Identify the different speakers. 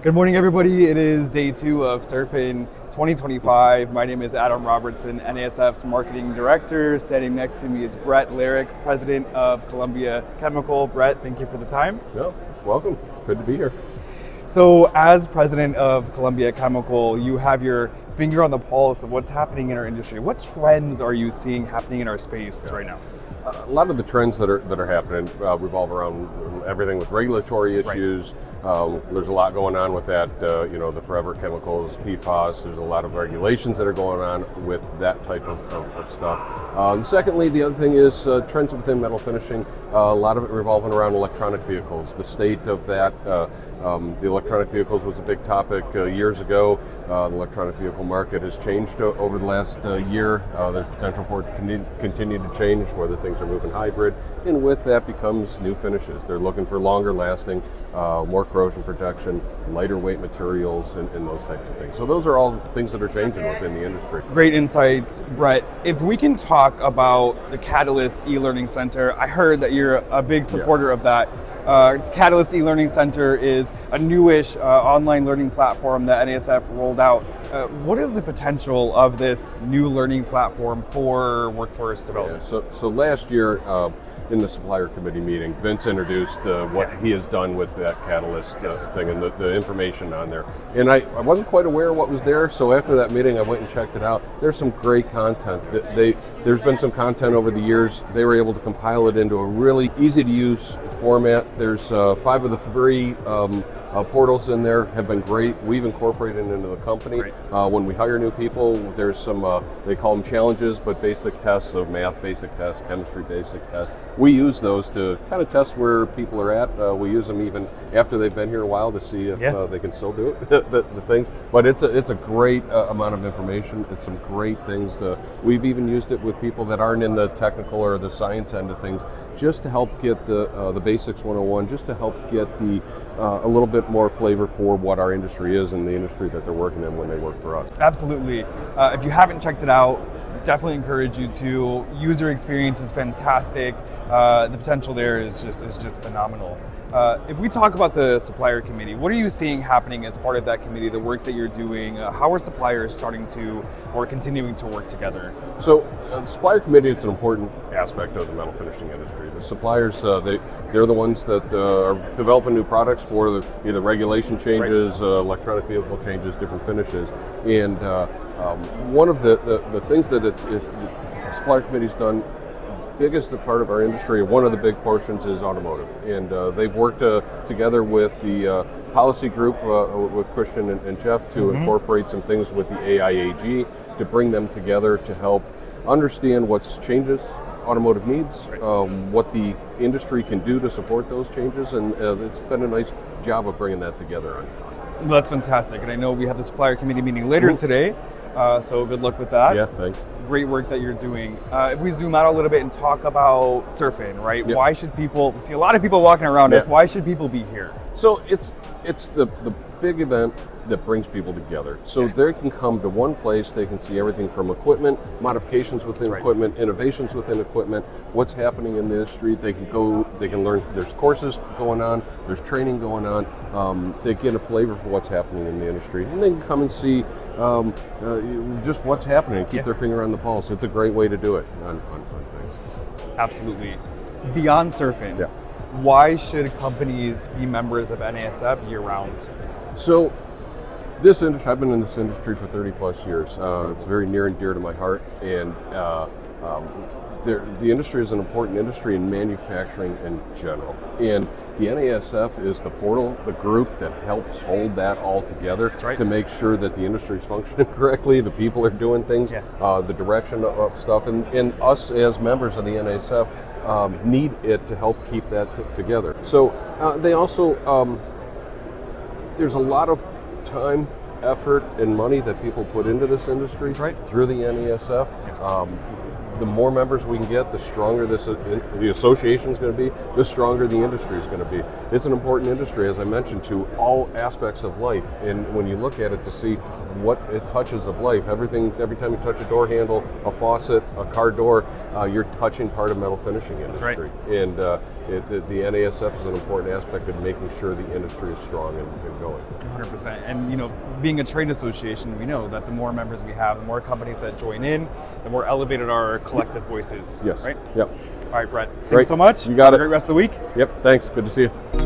Speaker 1: Good morning, everybody. It is day 2 of Surfing 2025. My name is Adam Robertson, NASF's marketing director. Standing next to me is Brett Larick, president of Columbia Chemical. Brett, thank you for the time.
Speaker 2: Yeah, welcome. Good to be here.
Speaker 1: So as president of Columbia Chemical, you have your finger on the pulse of what's happening in our industry. What trends are you seeing happening in our space right now?
Speaker 2: A lot of the trends that are happening revolve around everything with regulatory issues. There's a lot going on with that. The forever chemicals, PFAS. There's a lot of regulations that are going on with that type of stuff. Secondly, the other thing is trends within metal finishing. A lot of it revolving around electronic vehicles. The state of that. The electronic vehicles was a big topic years ago. The electronic vehicle market has changed over the last year. There's potential for it to continue to change, whether things are moving hybrid, and with that becomes new finishes. They're looking for longer lasting, more corrosion protection, lighter weight materials, and those types of things. So those are all things that are changing within the industry.
Speaker 1: Great insights, Brett. If we can talk about the Catalyst e-learning center, I heard that you're a big supporter of that. Catalyst e-learning center is a newish online learning platform that NASF rolled out. What is the potential of this new learning platform for workforce development?
Speaker 2: So last year in the supplier committee meeting, Vince introduced what he has done with that Catalyst thing and the information on there. And I wasn't quite aware of what was there, so after that meeting I went and checked it out. There's some great content. There's been some content over the years. They were able to compile it into a really easy to use format. There's 5 of the 3 portals in there have been great. We've incorporated it into the company. When we hire new people, there's some, they call them challenges, but basic tests of math basic tests, chemistry basic tests. We use those to kind of test where people are at. We use them even after they've been here a while to see if they can still do it, the things. But it's a great amount of information. It's some great things. We've even used it with people that aren't in the technical or the science end of things, just to help get the Basics 101, just to help get a little bit more flavor for what our industry is and the industry that they're working in when they work for us.
Speaker 1: Absolutely. If you haven't checked it out, definitely encourage you to. User experience is fantastic. The potential there is just phenomenal. If we talk about the supplier committee, what are you seeing happening as part of that committee, the work that you're doing? How are suppliers starting to or continuing to work together?
Speaker 2: So the supplier committee is an important aspect of the metal finishing industry. The suppliers, they're the ones that are developing new products for either regulation changes, electronic vehicle changes, different finishes. And one of the things that the supplier committee's done, biggest part of our industry, one of the big portions is automotive, and they've worked together with the policy group with Christian and Jeff to incorporate some things with the AIAG to bring them together to help understand what's changes automotive needs, what the industry can do to support those changes, and it's been a nice job of bringing that together.
Speaker 1: Well, that's fantastic, and I know we have the supplier committee meeting later today, so good luck with that.
Speaker 2: Yeah, thanks.
Speaker 1: Great work that you're doing. If we zoom out a little bit and talk about surfing, right? Why should people, we see a lot of people walking around us, why should people be here?
Speaker 2: So it's the big event that brings people together. So they can come to one place, they can see everything from equipment, modifications within equipment, innovations within equipment, what's happening in the industry. They can learn, there's courses going on, there's training going on. They get a flavor for what's happening in the industry. And they can come and see just what's happening and keep their finger on the pulse. It's a great way to do it on things.
Speaker 1: Absolutely. Beyond surfing, why should companies be members of NASF year-round?
Speaker 2: So, this industry, I've been in this industry for 30 plus years. It's very near and dear to my heart, and the industry is an important industry in manufacturing in general. And the NASF is the portal, the group that helps hold that all together to make sure that the industry is functioning correctly, the people are doing things, the direction of stuff, and us as members of the NASF need it to help keep that together. So they also, there's a lot of time, effort, and money that people put into this industry through the NASF. the more members we can get, the stronger the association is going to be, the stronger the industry is going to be. It's an important industry, as I mentioned, to all aspects of life. And when you look at it to see what it touches of life, every time you touch a door handle, a faucet, a car door, you're touching part of metal finishing industry.
Speaker 1: That's right.
Speaker 2: And the NASF is an important aspect of making sure the industry is strong and going.
Speaker 1: 100%. And being a trade association, we know that the more members we have, the more companies that join in, the more elevated our collective voices.
Speaker 2: Yes.
Speaker 1: Right?
Speaker 2: Yep.
Speaker 1: All right, Brett.
Speaker 2: Great.
Speaker 1: Thanks so much.
Speaker 2: You got
Speaker 1: Have
Speaker 2: it.
Speaker 1: a great rest of the week.
Speaker 2: Yep. Thanks. Good to see you.